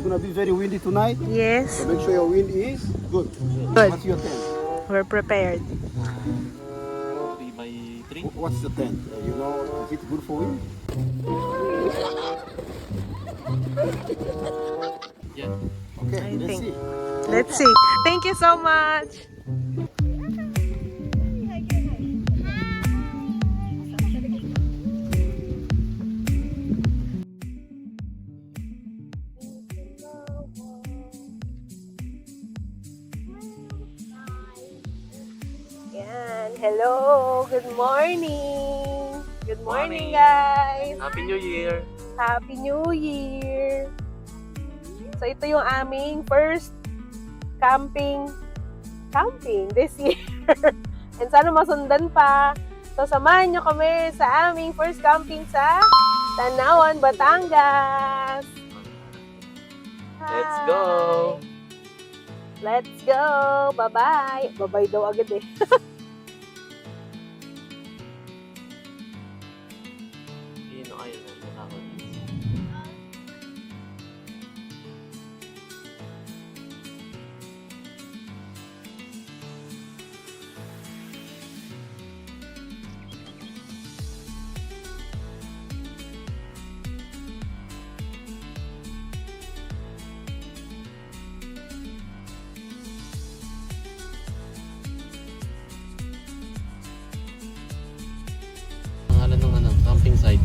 gonna be very windy tonight. Yes. So make sure your wind is good. Good. What's your tent? We're prepared. 3x3? What's the tent? You know, is it good for wind? Yeah. Okay, I let's think. see. Let's see. Thank you so much. Yan. Hello. Good morning. Good morning, guys. Happy New Year! Happy New Year. So ito yung aming first camping this year. And sana masundan pa. So samahan nyo kami sa aming first camping sa Tanawan, Batangas. Let's Hi. go! Let's go! Bye-bye! Bye-bye daw agad eh. Sino kayo na ako? Pangalan ng ano, camping site.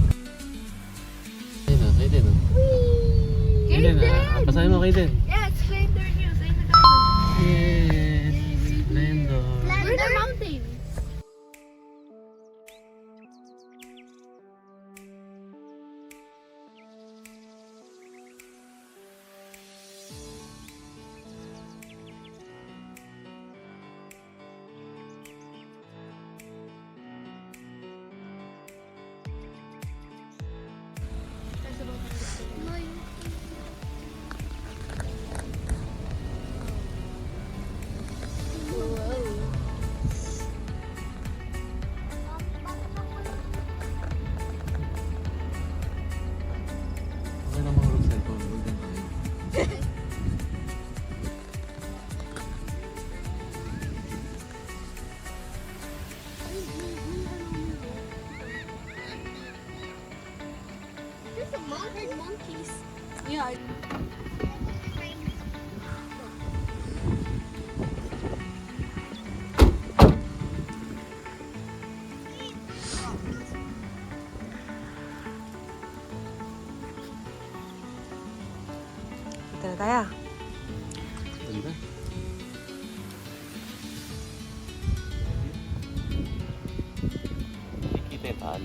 Ayun na, kayo din ah. Kayo din ah. Pasahin mo kayo din. Yeah, it's Splendor News. Ayun na tayo. Yes! Splendor. We're the mountain. Okay na mga cellphone. Golden tayo. There's a mountain monkeys. Yeah. Ito na tayo. Ganda. Kikita yung taal.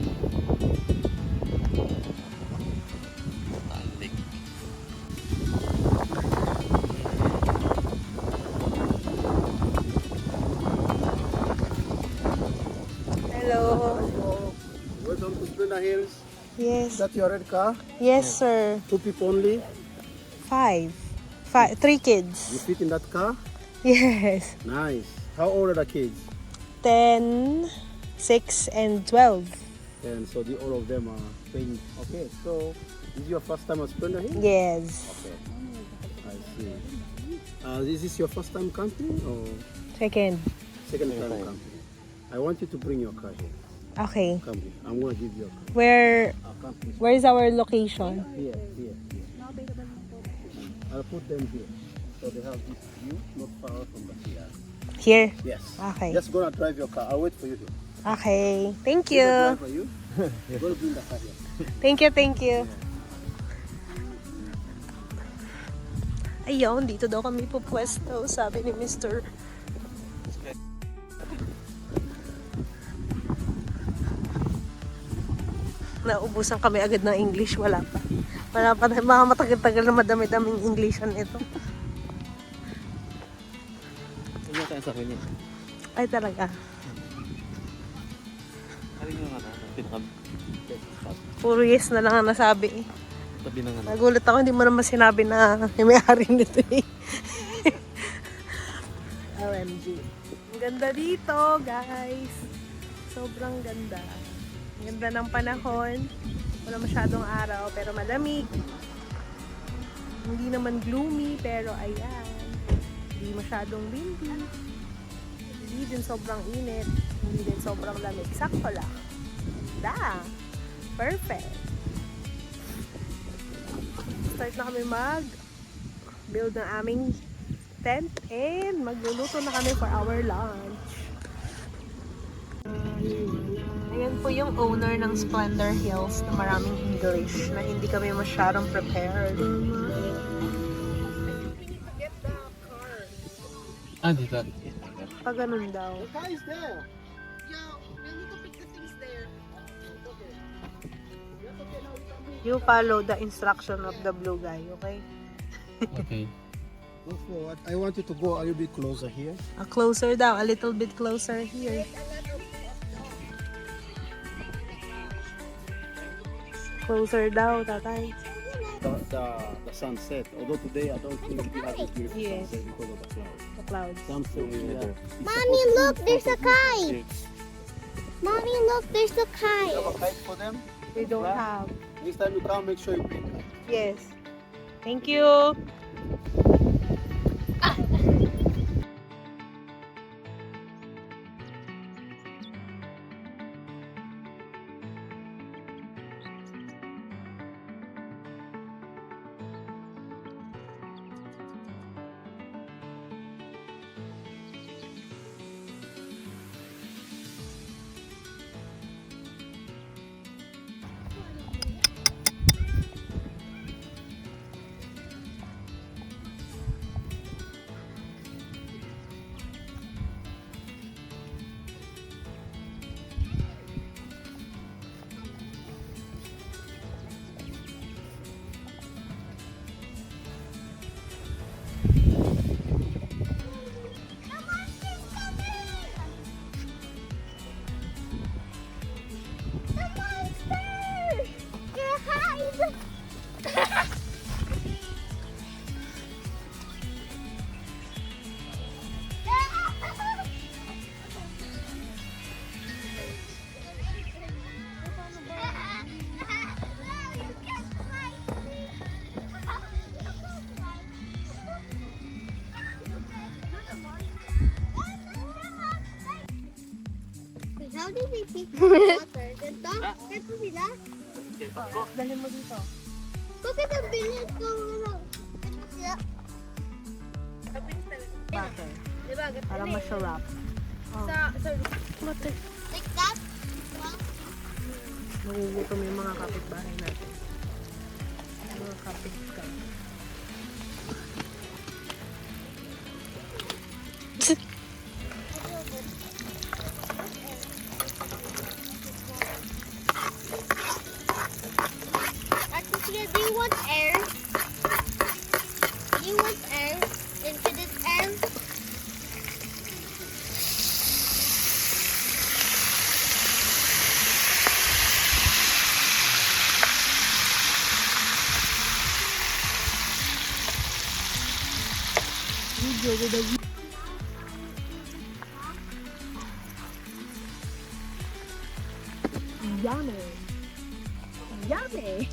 Taalik. Hello. Welcome to Splendor Hills. Is Yes. that your red car? Yes, sir. 2 people only. 5. 3 You kids. fit in that car? Yes. Nice. How old are the kids? 10, 6, and 12. And so all of them are paying. Okay, so this is your first time at Splendor Hills? Yes. Okay. I see. Is this your first time camping or Second. second time camping? I want you to bring your car here. Okay. Come here. I'm going to give you a car. Where Camping. where is our location? Here. I'll put them here. So they have this view, not far from the yard. Here. Yes. Okay. Just gonna drive your car. I'll wait for you here. Okay. Thank Gonna you. drive for you. You're gonna bring the car here. Thank you, thank you. Ayun, dito daw kami pupwesto, sabi ni Mr. Naubusan kami agad ng English, wala pa. Wala pa, mga matagal-tagal na madami-daming Englishan ito. Ano tayo sa akin yun? Ay talaga. Ano yung ano? Pinakab... Puro yes na lang ang nasabi. Tabi ng ano? Nagulat ako, hindi mo naman sinabi na may-ari nito eh. OMG. Ang ganda dito, guys. Sobrang ganda. Ang ganda ng panahon. Wala masyadong araw, pero malamig. Hindi naman gloomy, pero ayan. Hindi masyadong windy. Hindi din sobrang init. Hindi din sobrang lamig. Sakto lang. Perfect. Start na kami build ng aming tent and magluluto na kami for our lunch. Ayan po yung owner ng Splendor Hills na maraming English na hindi kami masyadong prepared. Dito. Pag ganun daw. The car is there. You follow the instruction of the blue guy, okay? Okay. Go forward. I want you to go a little bit closer here. Closer daw, a little bit closer here. Closer daw, tatay. The sunset. Although today I don't think we have a beautiful Yes. sunset because of the clouds. The clouds. Sunset, yeah. It's Mommy, supposed to be look, there's a because of the kite. shades. Mommy, look, there's a You kite. have a kite for them? We don't Right. have. Next time you come, make sure you bring it. Yes. Thank you. How did they pick the water? Ganito? Ganito sila? Dalhin mo dito. Bakit ang bilis ko? Ganito sila? Bakit? Diba? Ganito Para na eh. masarap. Oh. Like that? Nagugutom yung mga kapitbahay natin. Mga kapitbahay. Actually, do you want air? Do you want air? Into this air? Yummy! Yummy!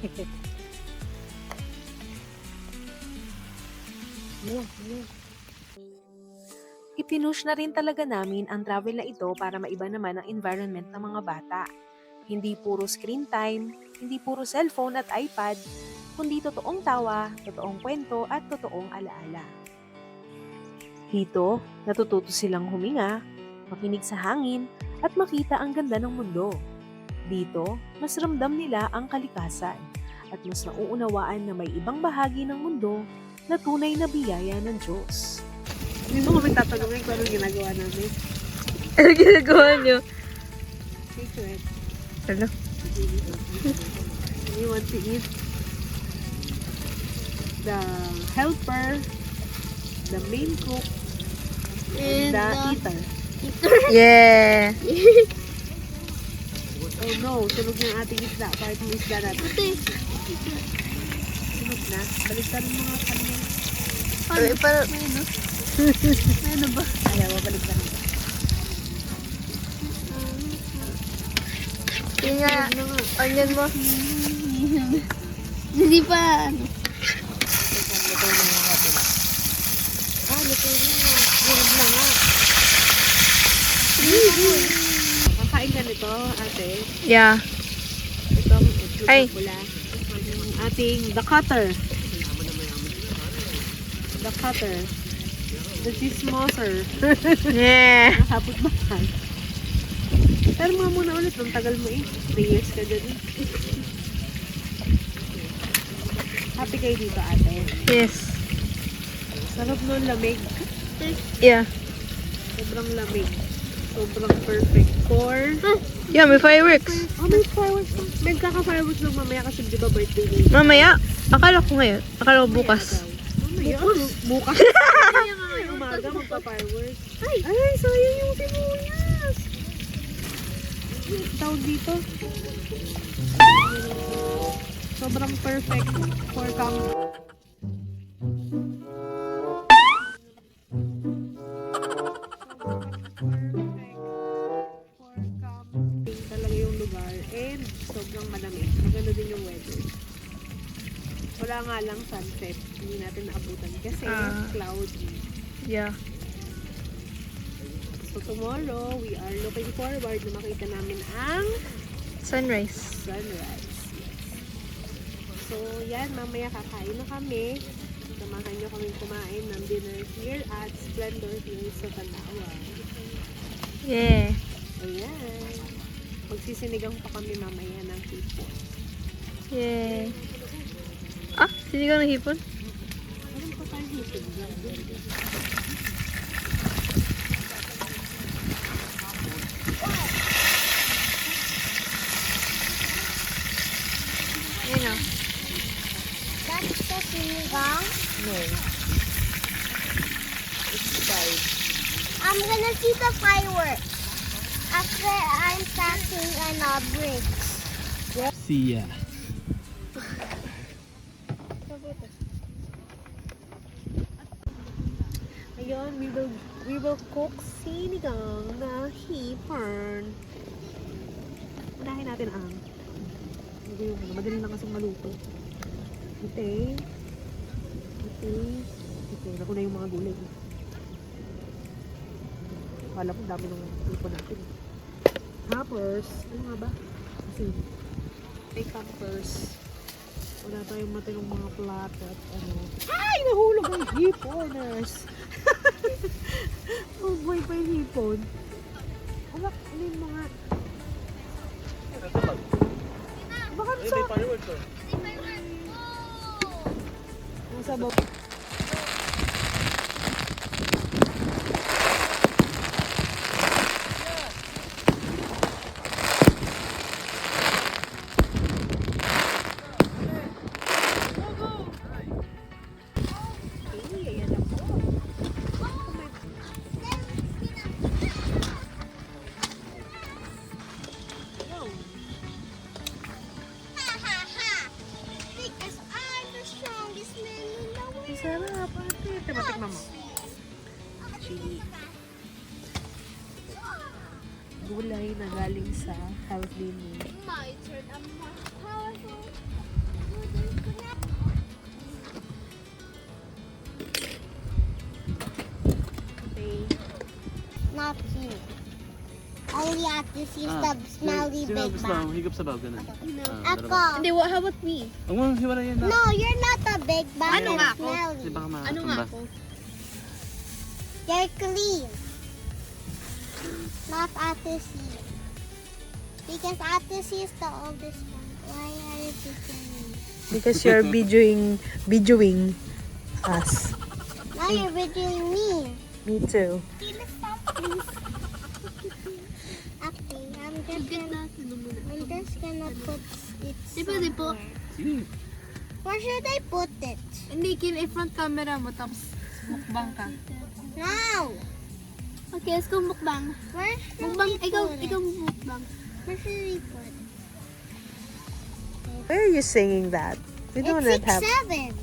Ipinush na rin talaga namin ang travel na ito para maiba naman ang environment ng mga bata. Hindi puro screen time, hindi puro cellphone at iPad, kundi totoong tawa, totoong kwento at totoong alaala. Dito, natututo silang huminga, makinig sa hangin at makita ang ganda ng mundo. Dito, mas ramdam nila ang kalikasan at mas nauunawaan na may ibang bahagi ng mundo na tunay na biyaya ng Diyos. Hindi mo kami tatanungin kung anong ginagawa namin. Ano ginagawa niyo? Secret. Ano? You want to eat the helper, the main cook, and the eater. Yeah! Oh no, sunog na ang ating isda. Part ng isda natin. Sunog na. Baligtarin mo nga kami. Parang, Ano ba? Ayaw, baligtarin mo. yun nga, Ano nga? onion mo. Hindi pa. Teka Kakain ka nito, ate. Yeah. Itong Ay. bula. Yung ating the cutter. The cutter. The chismoser. Yeah. Nakapot bahay. Pero mga muna ulit, ang tagal mo eh. 3 years ka dyan eh. Happy kayo dito, ate. Yes. Sarap nun, lamig. Yeah. Sobrang lamig. Sobrang perfect for... Yeah, may fireworks. Oh, may fireworks. Nagkaka-fireworks lang mamaya kasi di ba birthday ni... Mamaya. Akala ko ngayon. Akala ko bukas. Mamaya? Bukas? Ay, umaga magpa-fireworks. Ay, sayang yung sibuyas. Tawag dito. Sobrang perfect for camping. Talaga yung lugar and sobrang malamig. Maganda din yung weather. Wala nga lang sunset. Hindi natin naabutan kasi cloudy. Yeah. So tomorrow, we are looking forward na makita namin ang Sunrise. sunrise. So yan, mamaya kakain na kami. Samahan nyo kami kumain ng dinner here at Splendor here sa Tanawan. Yeah. Ayan. Magsisinigang pa kami mamaya ng hipon. Yeah. Ah, sinigang ng hipon? Meron pa tayong hipon dyan. Ayun o. That's the sinigang. No. It's fried. I'm gonna see the fireworks after I'm stacking bricks. See ya. Ayun, we will cook sinigang na hipon. Unahin natin ang madali lang kasing maluto. Ite. Naku na yung mga gulay. Akala ko dami ng hipon natin. Tapos, ano nga ba? Kasi, take pampers. Wala tayong matinong mga plato at ano. Ay! Nahulog ang hiponers! Oh boy pa yung hipon. Ano yung mga... Baka sa... Nasa baba. Because I'm the strongest man in the world. Sarap, ate. Tikman mo. Chili. Gulay na galing sa healthy meal. My turn. I'm more powerful. Okay. Not you. Only at this is the smelly big bag. Higop sa bag, ganun. Ako. Hindi, how about me? Ang mga hiwala yan na. No, you're not a big bag. Ano and nga ako? smelly. Baka Ano nga ako? You're clean. Not Ate C. Because Ate C is the oldest one. Why are you picking me? Because you're videoing us. Now you're videoing me. Me too. Can you stop, please? Okay, I'm just gonna put it somewhere. Sige. Where should I put it? Hindi, front camera mo, tapos mukbang ka. Now! Okay, let's go mukbang. Where should Mukbang, we ikaw put it? mukbang. Where should we put it? Why are you singing that? We do It's not have... 6-7.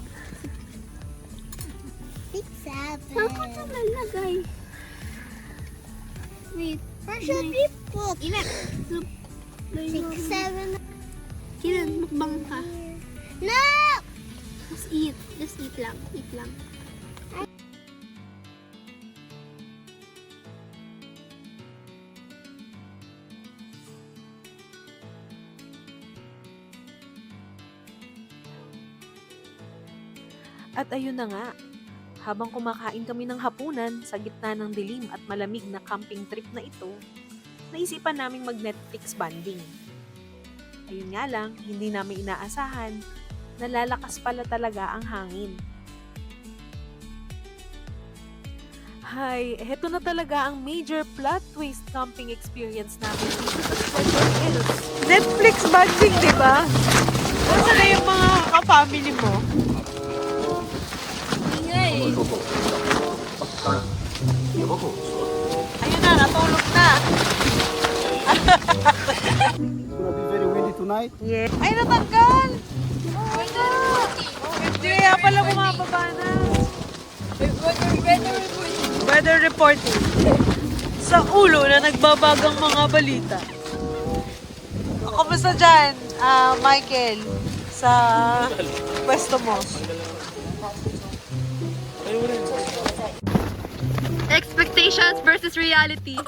6-7. Saan ko ito nalagay? Wait. Where should we put? Ina. 6-7. Kiran, mukbang ka. No! Just eat. Just eat lang. Eat lang. At ayun na nga, habang kumakain kami ng hapunan sa gitna ng dilim at malamig na camping trip na ito, naisipan naming mag-Netflix bonding. Ayun nga lang, hindi namin inaasahan na lalakas pala talaga ang hangin. Hay, heto na talaga ang major plot twist camping experience namin dito sa Splendor Hills. Netflix bonding, di ba? Nasaan na yung mga ka-family mo? Ingay. Ayun na, natulog na. It's gonna be very windy tonight. Yeah. Ay, natanggal! Oh my God! Hindi kaya pala bumababa na. Weather reporting. Sa ulo na nagbabagang mga balita. Kamusta dyan, Michael? Sa pwesto mo? Expectations versus reality.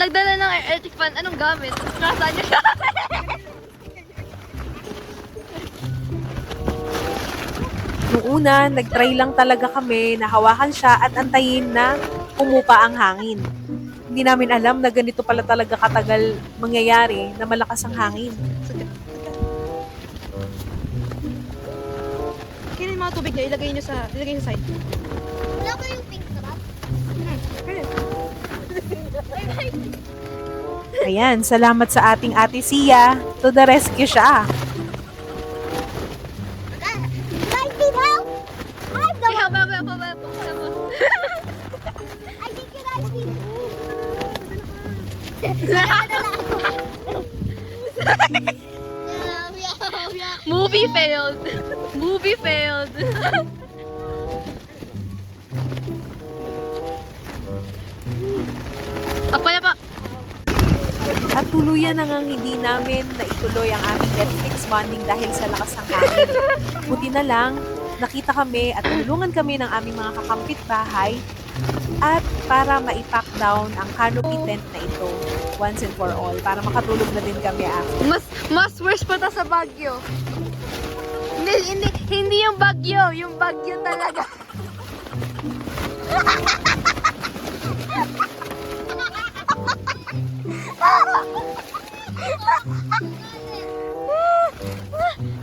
Nagdala ng electric fan. Anong gamit? Nasaan niya siya? Noong una, nag-try lang talaga kami na hawakan siya at antayin na umupa ang hangin. Hindi namin alam na ganito pala talaga katagal mangyayari na malakas ang hangin. Kinin mga tubig niyo, ilagay niyo sa side. Wala ba yung pink crab? Ayan, salamat sa ating ate Sia. To the rescue siya. Guys, need help? I'm the Kaya one. I think you guys need Movie failed. Movie failed. Ako na pa. At tuluyan na ngang hindi namin naituloy ang aming Netflix bonding dahil sa lakas ng hangin. Buti na lang, nakita kami at tulungan kami ng aming mga kakampit bahay at para ma-pack down ang canopy tent na ito once and for all para makatulog na din kami after. Mas worse pa ta sa Baguio. Hindi yung Baguio, yung Baguio talaga.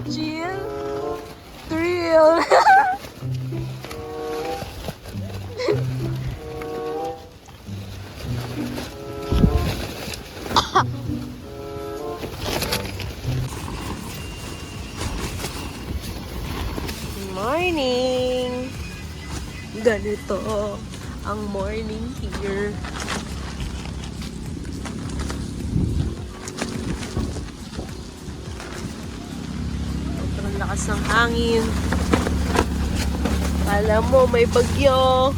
Jill? Thrill! Morning! Ganito ang morning here. Sobrang lakas ng hangin. Alam mo, may bagyo.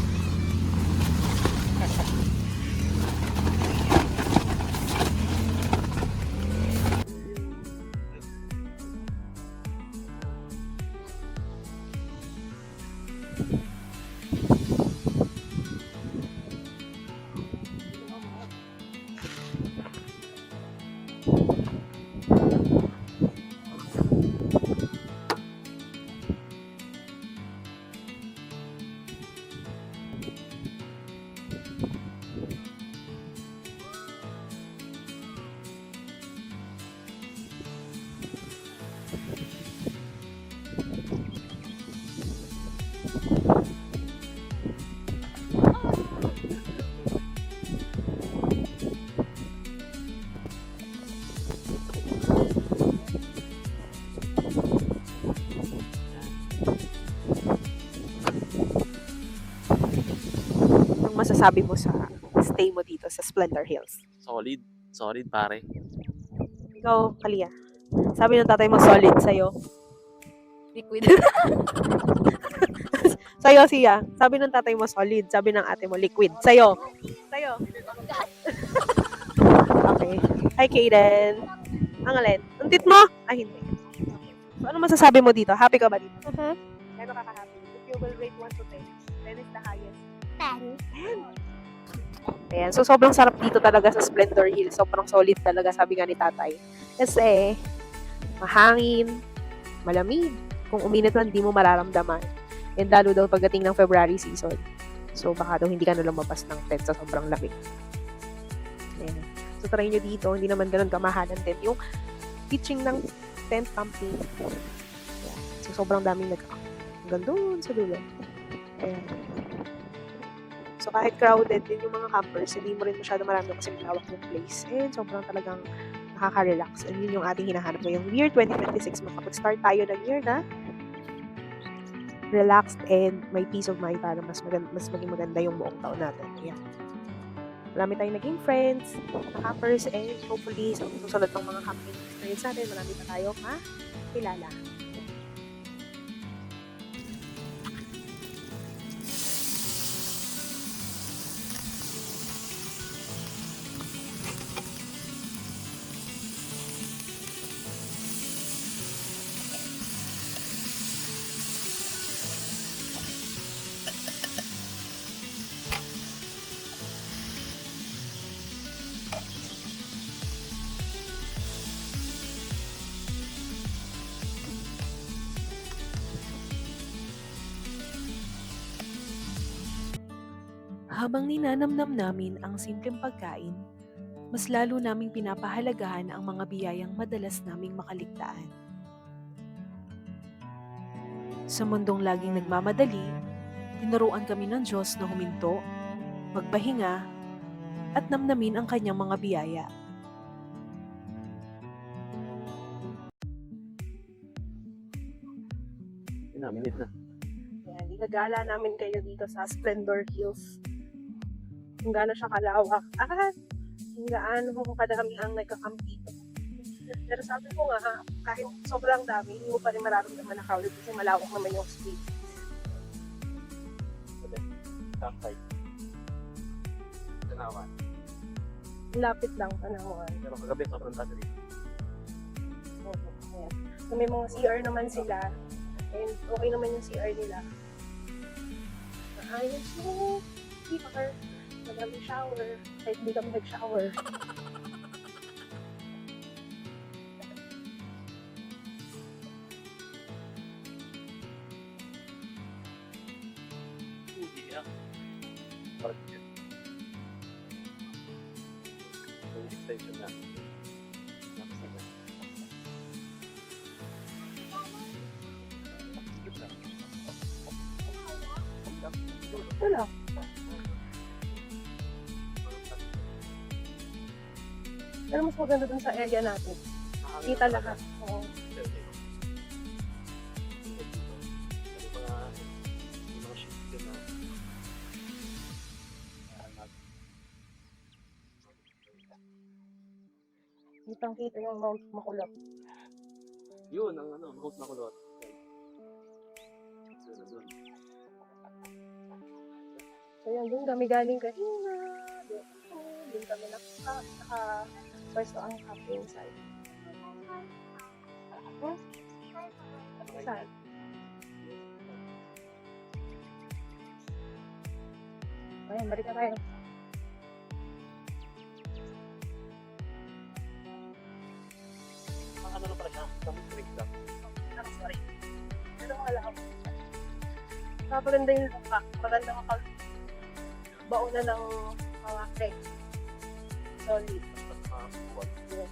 Masasabi mo sa stay mo dito sa Splendor Hills? Solid. Solid, pare. Ikaw, Kalia. Sabi ng tatay mo solid sa'yo. Liquid. Sa'yo, Siya. Sabi ng tatay mo, solid. Sabi ng ate mo, liquid. Sa'yo. Sa'yo. Okay. Hi, Kaden. Ang alin? Untit mo? Ay, hindi. So, ano masasabi mo dito? Happy ka ba dito? Gano'n ka ka-happy? If you will rate 1 to 10, 10 is the highest. 10. Ayan. So, sobrang sarap dito talaga sa Splendor Hills. Sobrang solid talaga, sabi nga ni tatay. Kasi, mahangin, malamig. Kung uminit man, di mo mararamdaman. And lalo daw pagdating ng February season. So, baka daw hindi ka na lumabas ng tent sa sobrang lamig. Ayan. So, try nyo dito. Hindi naman ganun kamahalan tent. Yung pitching ng tent camping. Ayan. So, sobrang daming hanggang doon sa dulo. Ayan. So, kahit crowded din yung mga campers, hindi mo rin masyado marami kasi malawak yung place. And sobrang talagang nakaka-relax. And yun yung ating hinahanap ngayong year 2026. Makapag-start tayo ng year na relaxed and may peace of mind para mas maging maganda yung buong taon natin. Ayan. Marami tayong naging friends, campers, and hopefully sa susunod ng mga camping experience natin, marami pa tayong makilala. Habang ninanamnam namin ang simpleng pagkain, mas lalo naming pinapahalagahan ang mga biyayang madalas naming makaligtaan. Sa mundong laging nagmamadali, tinuruan kami ng Diyos na huminto, magpahinga, at namnamin ang kanyang mga biyaya. Yun na, minute na. Yan, igagala namin kayo dito sa Splendor Hills. Kung gaano siya kalawak. Kung gaano kadami ang nagkakamp dito. Pero sabi ko nga, kahit sobrang dami, hindi mo pa rin mararamdaman na crowded kasi malawak naman yung space. Campsite. Tanawan. Lapit lang, Tanawan. Pero kagabi, sobrang tagal rin. Ayan. So, may mga CR naman sila. And okay naman yung CR nila. Ayos mo. CR. Madami shower. Kahit hindi kami nag-shower. Hindi ah. Parang yun. Yung extension na. Nakasama. Wala. Pero mas maganda dun sa area natin. Kita lahat. Oo. Kitang kita yung Mount Makulot. Yun, ang Mount Makulot. So yan, dun kami galing kanina. Dun kami naka-first ang camping site. Saan? Ayan, balik na tayo. Ang ano na pala siya, Camping Creek lang. Sorry. Pero wala ako. Napaganda yung lupa. Maganda baon na ng mga crack. Solid. Yes.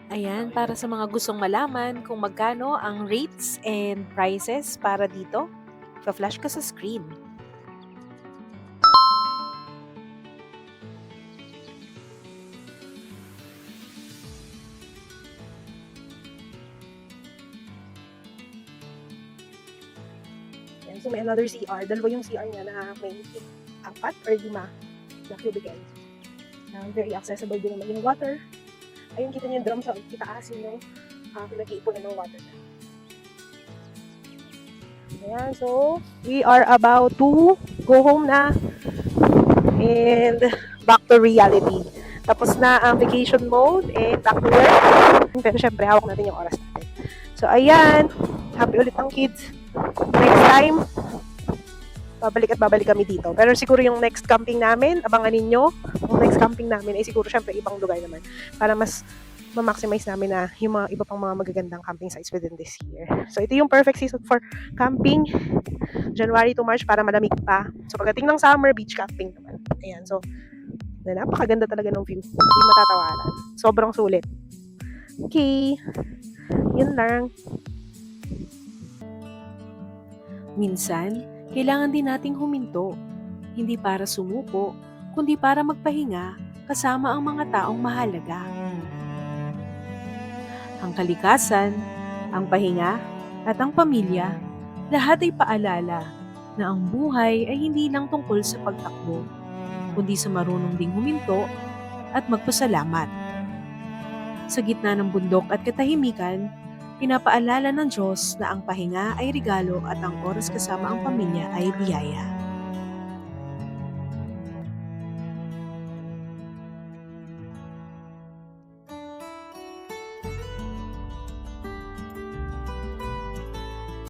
Ayan, para sa mga gustong malaman kung magkano ang rates and prices para dito, pa-flash ka sa screen. Ayan, so may another CR. Dalawa yung CR niya na may 4 or 5 na cubicle. Very accessible din naman yung water. Ayun, kita niyo yung drum sa itaas yun yung pinag-iipunan ng water. Ayan, so we are about to go home na and back to reality. Tapos na ang vacation mode and back to work. Pero syempre, hawak natin yung oras natin. So ayan, happy ulit ang kids. Next time, babalik kami dito. Pero siguro yung next camping namin, abangan ninyo. Yung next camping namin ay siguro syempre ibang lugar naman. Para mas ma-maximize namin na yung mga iba pang mga magagandang camping sites within this year. So ito yung perfect season for camping. January to March para malamig pa. So pagdating ng summer, beach camping naman. Ayan, so napakaganda talaga ng view. Hindi matatawaran. Sobrang sulit. Okay. Yun lang. Minsan, kailangan din nating huminto. Hindi para sumuko, kundi para magpahinga kasama ang mga taong mahalaga. Ang kalikasan, ang pahinga, at ang pamilya, lahat ay paalala na ang buhay ay hindi lang tungkol sa pagtakbo, kundi sa marunong ding huminto at magpasalamat. Sa gitna ng bundok at katahimikan, pinapaalala ng Diyos na ang pahinga ay regalo at ang oras kasama ang pamilya ay biyaya.